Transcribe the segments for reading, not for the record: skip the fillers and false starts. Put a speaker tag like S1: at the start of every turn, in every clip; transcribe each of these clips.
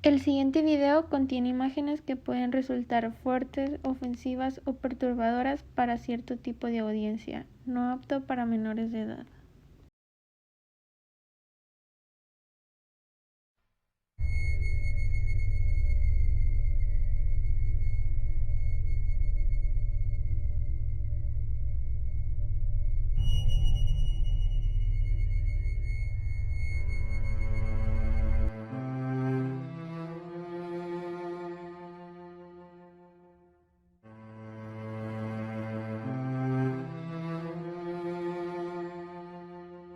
S1: El siguiente video contiene imágenes que pueden resultar fuertes, ofensivas o perturbadoras para cierto tipo de audiencia, no apto para menores de edad.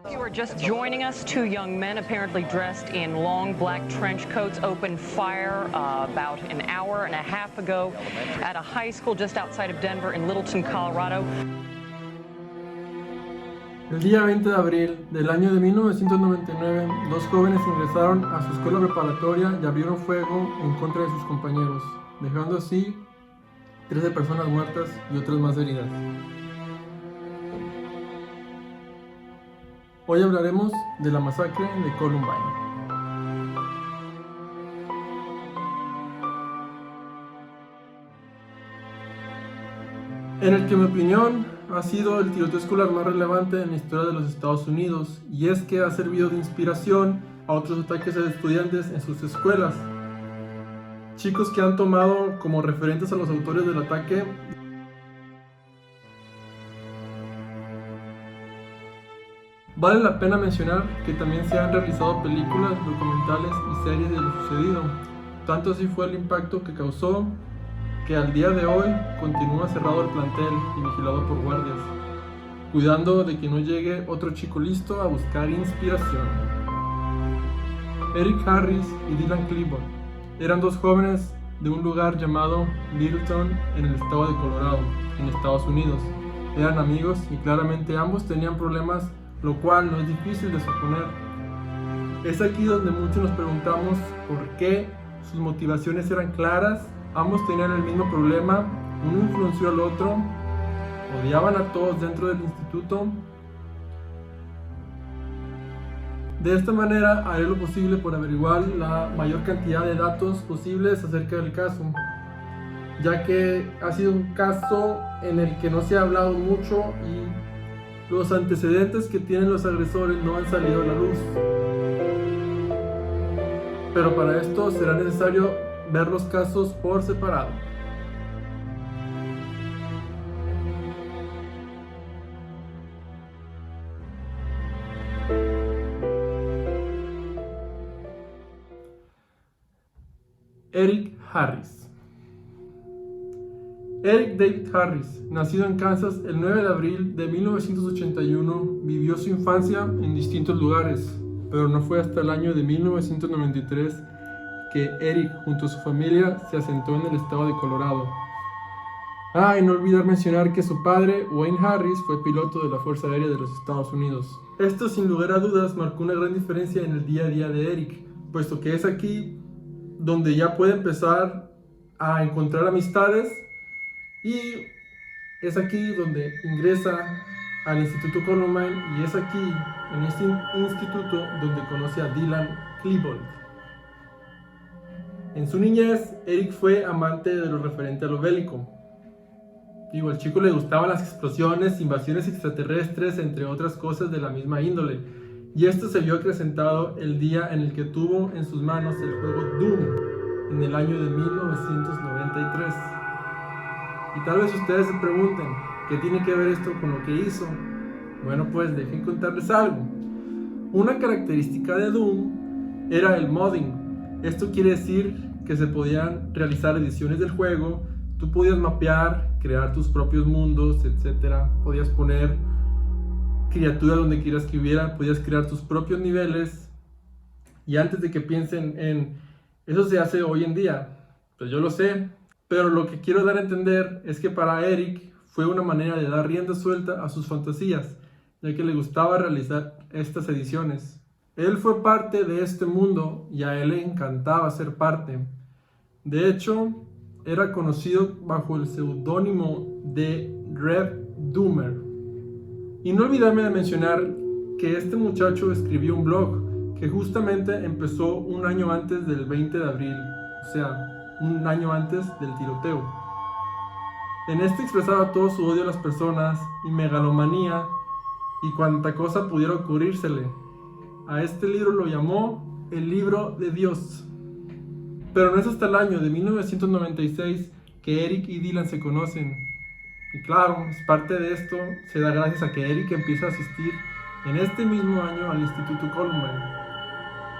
S2: You are just joining us. Two young men, apparently dressed in long black trench coats, opened fire about an hour and a half ago at a high school just outside of Denver in Littleton, Colorado.
S3: El día 20 de abril del año de 1999, dos jóvenes ingresaron a su escuela preparatoria y abrieron fuego en contra de sus compañeros, dejando así 13 personas muertas y otras más heridas. Hoy hablaremos de la masacre de Columbine. En el que, en mi opinión, ha sido el tiroteo escolar más relevante en la historia de los Estados Unidos, y es que ha servido de inspiración a otros ataques a estudiantes en sus escuelas. Chicos que han tomado como referentes a los autores del ataque. Vale la pena mencionar que también se han realizado películas, documentales y series de lo sucedido. Tanto así fue el impacto que causó que al día de hoy continúa cerrado el plantel y vigilado por guardias, cuidando de que no llegue otro chico listo a buscar inspiración. Eric Harris y Dylan Klebold eran dos jóvenes de un lugar llamado Littleton en el estado de Colorado, en Estados Unidos. Eran amigos y claramente ambos tenían problemas, lo cual no es difícil de suponer. Es aquí donde muchos nos preguntamos por qué. Sus motivaciones eran claras, ambos tenían el mismo problema, uno influenció al otro, odiaban a todos dentro del instituto. De esta manera haré lo posible por averiguar la mayor cantidad de datos posibles acerca del caso, ya que ha sido un caso en el que no se ha hablado mucho y los antecedentes que tienen los agresores no han salido a la luz. Pero para esto será necesario ver los casos por separado. Eric Harris. Eric David Harris, nacido en Kansas el 9 de abril de 1981, vivió su infancia en distintos lugares, pero no fue hasta el año de 1993 que Eric, junto a su familia, se asentó en el estado de Colorado. Y no olvidar mencionar que su padre, Wayne Harris, fue piloto de la Fuerza Aérea de los Estados Unidos. Esto, sin lugar a dudas, marcó una gran diferencia en el día a día de Eric, puesto que es aquí donde ya puede empezar a encontrar amistades. Y es aquí donde ingresa al Instituto Columbine, y es aquí, en este instituto, donde conoce a Dylan Klebold. En su niñez, Eric fue amante de lo referente a lo bélico. Al chico le gustaban las explosiones, invasiones extraterrestres, entre otras cosas de la misma índole. Y esto se vio acrecentado el día en el que tuvo en sus manos el juego Doom, en el año de 1993. Y tal vez ustedes se pregunten, ¿qué tiene que ver esto con lo que hizo? Bueno, pues dejen contarles algo. Una característica de Doom era el modding. Esto quiere decir que se podían realizar ediciones del juego, tú podías mapear, crear tus propios mundos, etc. Podías poner criaturas donde quieras que hubiera, podías crear tus propios niveles. Y antes de que piensen en, eso se hace hoy en día, pues yo lo sé. Pero lo que quiero dar a entender es que para Eric fue una manera de dar rienda suelta a sus fantasías, ya que le gustaba realizar estas ediciones. Él fue parte de este mundo y a él le encantaba ser parte. De hecho, era conocido bajo el seudónimo de Rev Doomer. Y no olvidarme de mencionar que este muchacho escribió un blog que justamente empezó un año antes del 20 de abril, o sea, un año antes del tiroteo. En este expresaba todo su odio a las personas y megalomanía y cuanta cosa pudiera ocurrírsele. A este libro lo llamó el libro de Dios. Pero no es hasta el año de 1996 que Eric y Dylan se conocen. Y claro, es parte de esto se da gracias a que Eric empieza a asistir en este mismo año al Instituto Columbine.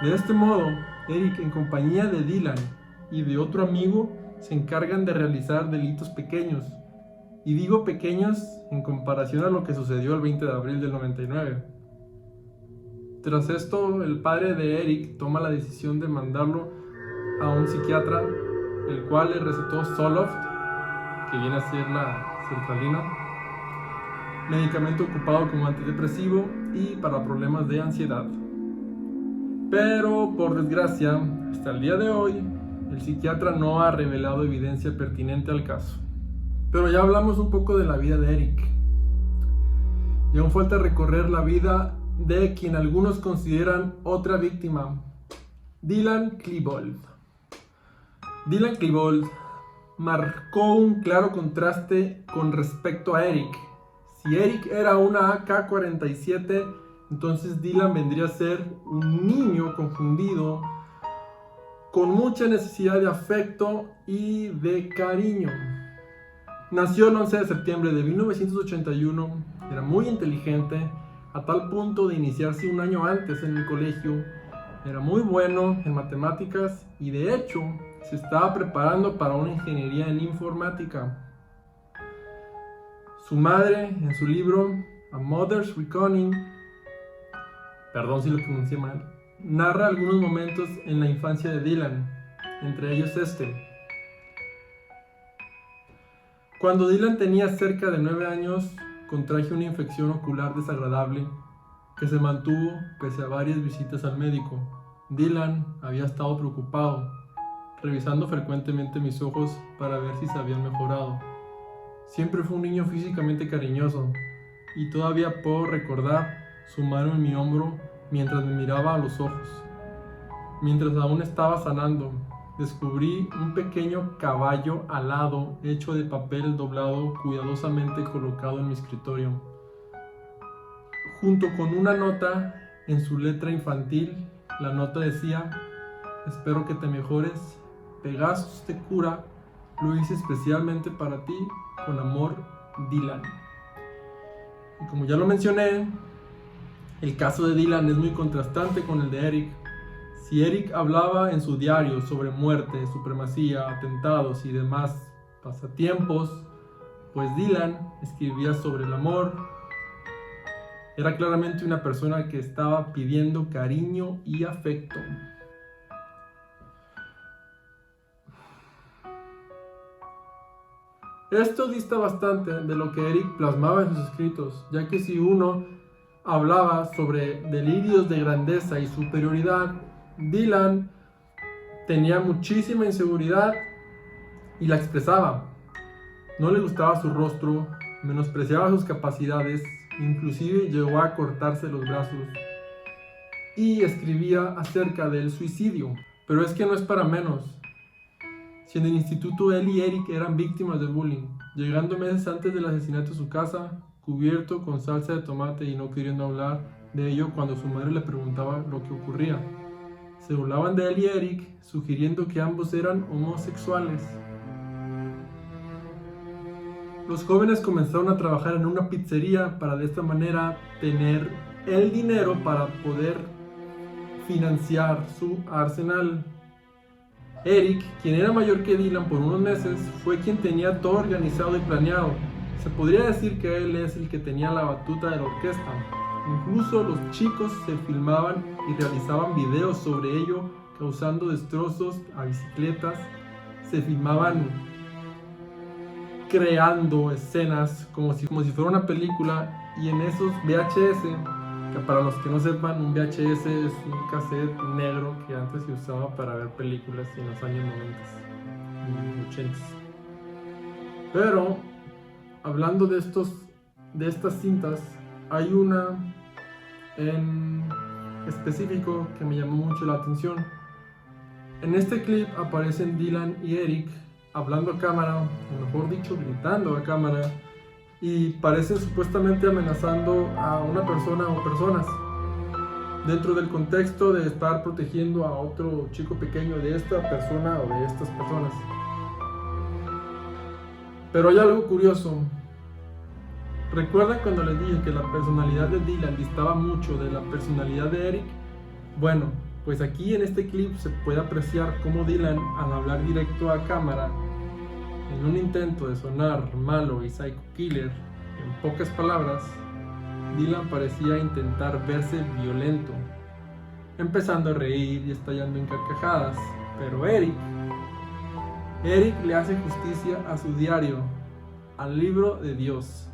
S3: De este modo, Eric, en compañía de Dylan y de otro amigo, se encargan de realizar delitos pequeños. Y digo pequeños en comparación a lo que sucedió el 20 de abril del 99. Tras esto, el padre de Eric toma la decisión de mandarlo a un psiquiatra, el cual le recetó Zoloft, que viene a ser la sertralina, medicamento ocupado como antidepresivo y para problemas de ansiedad. Pero, por desgracia, hasta el día de hoy, el psiquiatra no ha revelado evidencia pertinente al caso. Pero ya hablamos un poco de la vida de Eric. Y aún falta recorrer la vida de quien algunos consideran otra víctima, Dylan Klebold. Dylan Klebold marcó un claro contraste con respecto a Eric. Si Eric era una AK-47, entonces Dylan vendría a ser un niño confundido, con mucha necesidad de afecto y de cariño. Nació el 11 de septiembre de 1981, era muy inteligente, a tal punto de iniciarse un año antes en el colegio. Era muy bueno en matemáticas y de hecho se estaba preparando para una ingeniería en informática. Su madre, en su libro A Mother's Reckoning, perdón si lo pronuncié mal, narra algunos momentos en la infancia de Dylan, entre ellos este. Cuando Dylan tenía cerca de 9 años, contrajo una infección ocular desagradable que se mantuvo pese a varias visitas al médico. Dylan había estado preocupado, revisando frecuentemente mis ojos para ver si se habían mejorado. Siempre fue un niño físicamente cariñoso y todavía puedo recordar su mano en mi hombro mientras me miraba a los ojos. Mientras aún estaba sanando, descubrí un pequeño caballo alado hecho de papel doblado cuidadosamente colocado en mi escritorio, junto con una nota en su letra infantil. La nota decía: espero que te mejores, Pegasus te cura, lo hice especialmente para ti, con amor, Dylan. Y como ya lo mencioné, el caso de Dylan es muy contrastante con el de Eric. Si Eric hablaba en su diario sobre muerte, supremacía, atentados y demás pasatiempos, pues Dylan escribía sobre el amor. Era claramente una persona que estaba pidiendo cariño y afecto. Esto dista bastante de lo que Eric plasmaba en sus escritos, ya que si uno hablaba sobre delirios de grandeza y superioridad, Dylan tenía muchísima inseguridad y la expresaba. No le gustaba su rostro, menospreciaba sus capacidades, inclusive llegó a cortarse los brazos y escribía acerca del suicidio. Pero es que no es para menos. Si en el instituto él y Eric eran víctimas de bullying, llegando meses antes del asesinato a su casa, cubierto con salsa de tomate y no queriendo hablar de ello cuando su madre le preguntaba lo que ocurría. Se burlaban de él y Eric, sugiriendo que ambos eran homosexuales. Los jóvenes comenzaron a trabajar en una pizzería para de esta manera tener el dinero para poder financiar su arsenal. Eric, quien era mayor que Dylan por unos meses, fue quien tenía todo organizado y planeado. Se podría decir que él es el que tenía la batuta de la orquesta. Incluso los chicos se filmaban y realizaban videos sobre ello, causando destrozos a bicicletas. Se filmaban creando escenas como si fuera una película, y en esos VHS, que para los que no sepan, un VHS es un cassette negro que antes se usaba para ver películas en los años 90 y 80. Pero hablando de estas cintas, hay una en específico que me llamó mucho la atención. En este clip aparecen Dylan y Eric hablando a cámara, o mejor dicho, gritando a cámara, y parecen supuestamente amenazando a una persona o personas, dentro del contexto de estar protegiendo a otro chico pequeño de esta persona o de estas personas. Pero hay algo curioso. ¿Recuerdan cuando les dije que la personalidad de Dylan distaba mucho de la personalidad de Eric? Bueno, pues aquí en este clip se puede apreciar cómo Dylan, al hablar directo a cámara, en un intento de sonar malo y psycho killer, en pocas palabras, Dylan parecía intentar verse violento, empezando a reír y estallando en carcajadas. Pero Eric le hace justicia a su diario, al libro de Dios.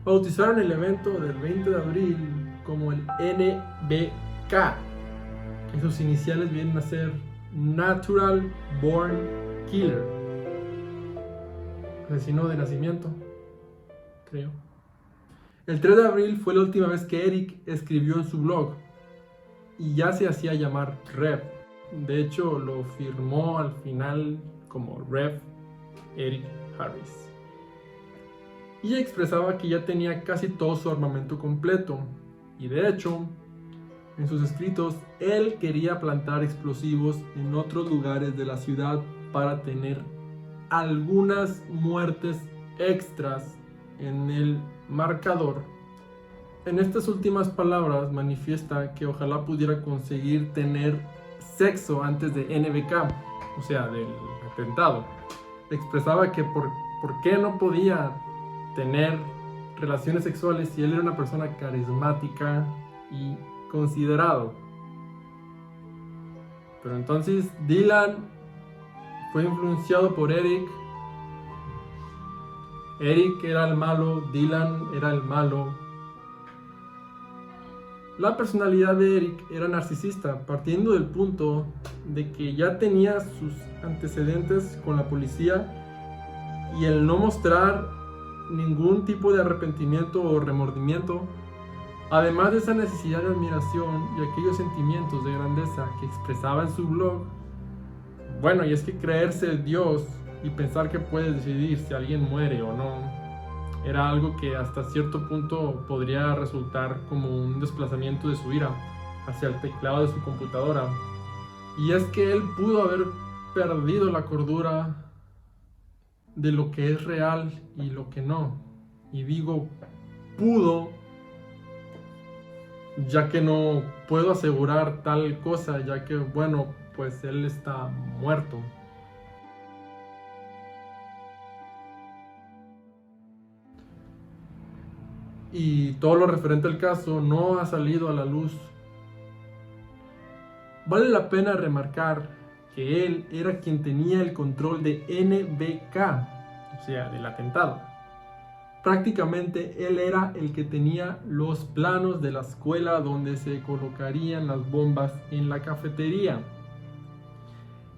S3: Bautizaron el evento del 20 de abril como el NBK, que sus iniciales vienen a ser Natural Born Killer, asesino de nacimiento, creo. El 3 de abril fue la última vez que Eric escribió en su blog, y ya se hacía llamar Rev. De hecho, lo firmó al final como Rev Eric Harris. Y expresaba que ya tenía casi todo su armamento completo, y de hecho, en sus escritos, él quería plantar explosivos en otros lugares de la ciudad para tener algunas muertes extras en el marcador. En estas últimas palabras manifiesta que ojalá pudiera conseguir tener sexo antes de NBK, o sea, del atentado. Expresaba que por qué no podía tener relaciones sexuales si él era una persona carismática y considerado. Pero entonces Dylan fue influenciado por Eric. Eric era el malo, Dylan era el malo. La personalidad de Eric era narcisista, partiendo del punto de que ya tenía sus antecedentes con la policía, y el no mostrar ningún tipo de arrepentimiento o remordimiento, además de esa necesidad de admiración y aquellos sentimientos de grandeza que expresaba en su blog. Bueno, y es que creerse Dios y pensar que puede decidir si alguien muere o no era algo que hasta cierto punto podría resultar como un desplazamiento de su ira hacia el teclado de su computadora. Y es que él pudo haber perdido la cordura de lo que es real y lo que no. Y digo pudo, ya que no puedo asegurar tal cosa, ya que, bueno, pues él está muerto. Y todo lo referente al caso no ha salido a la luz. Vale la pena remarcar que él era quien tenía el control de NBK, o sea, del atentado. Prácticamente él era el que tenía los planos de la escuela donde se colocarían las bombas en la cafetería.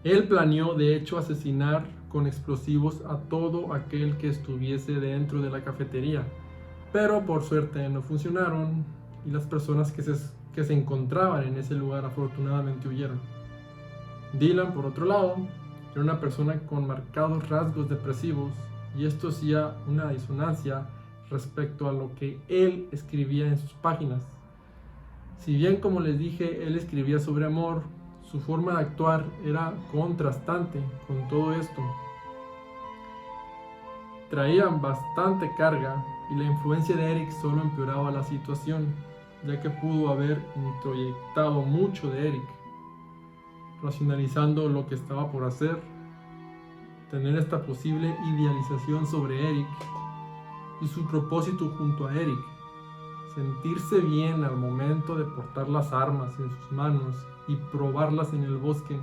S3: Él planeó de hecho asesinar con explosivos a todo aquel que estuviese dentro de la cafetería, pero por suerte no funcionaron, y las personas que se encontraban en ese lugar afortunadamente huyeron. Dylan, por otro lado, era una persona con marcados rasgos depresivos, y esto hacía una disonancia respecto a lo que él escribía en sus páginas. Si bien, como les dije, él escribía sobre amor, su forma de actuar era contrastante con todo esto. Traían bastante carga, y la influencia de Eric solo empeoraba la situación, ya que pudo haber introyectado mucho de Eric, racionalizando lo que estaba por hacer, tener esta posible idealización sobre Eric y su propósito junto a Eric, sentirse bien al momento de portar las armas en sus manos y probarlas en el bosque,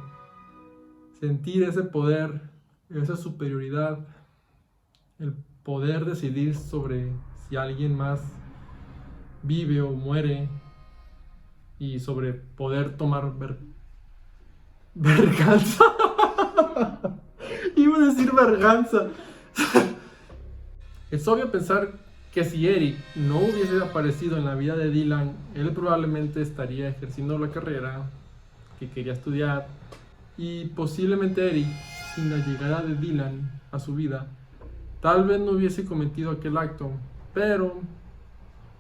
S3: sentir ese poder, esa superioridad, el poder decidir sobre si alguien más vive o muere, y sobre poder tomar verganza. Iba a decir verganza. Es obvio pensar que si Eric no hubiese aparecido en la vida de Dylan, él probablemente estaría ejerciendo la carrera que quería estudiar, y posiblemente Eric, sin la llegada de Dylan a su vida, tal vez no hubiese cometido aquel acto, pero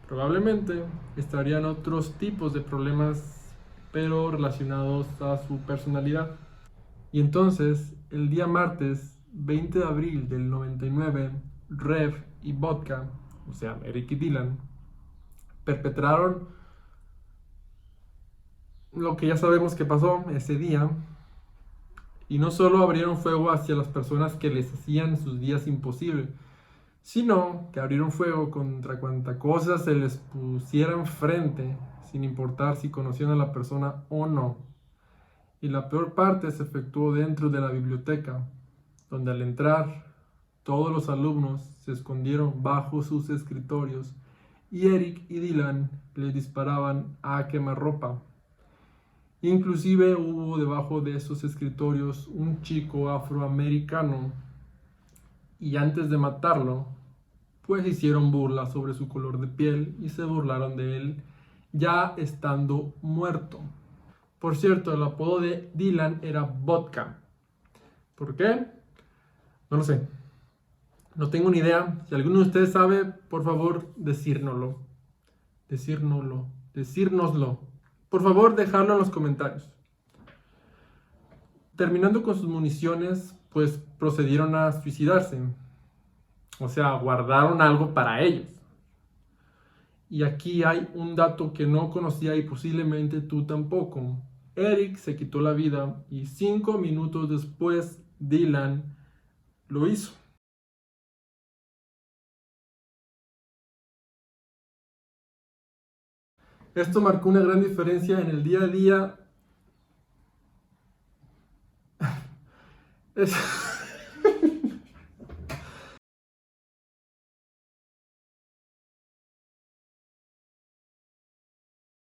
S3: probablemente estarían otros tipos de problemas, pero relacionados a su personalidad. Y entonces, el día martes 20 de abril del 99, Rev y Vodka, o sea, Eric y Dylan, perpetraron lo que ya sabemos que pasó ese día. Y no solo abrieron fuego hacia las personas que les hacían sus días imposibles, sino que abrieron fuego contra cuanta cosa se les pusiera enfrente, sin importar si conocían a la persona o no. Y la peor parte se efectuó dentro de la biblioteca, donde al entrar todos los alumnos se escondieron bajo sus escritorios y Eric y Dylan les disparaban a quemarropa. Inclusive hubo debajo de esos escritorios un chico afroamericano, y antes de matarlo, pues hicieron burla sobre su color de piel y se burlaron de él ya estando muerto. Por cierto, el apodo de Dylan era Vodka. ¿Por qué? No lo sé. No tengo ni idea. Si alguno de ustedes sabe, por favor, decírnoslo. Decírnoslo. Por favor, dejadlo en los comentarios. Terminando con sus municiones, pues procedieron a suicidarse. O sea, guardaron algo para ellos. Y aquí hay un dato que no conocía y posiblemente tú tampoco. Eric se quitó la vida y 5 minutos después Dylan lo hizo. Esto marcó una gran diferencia en el día a día.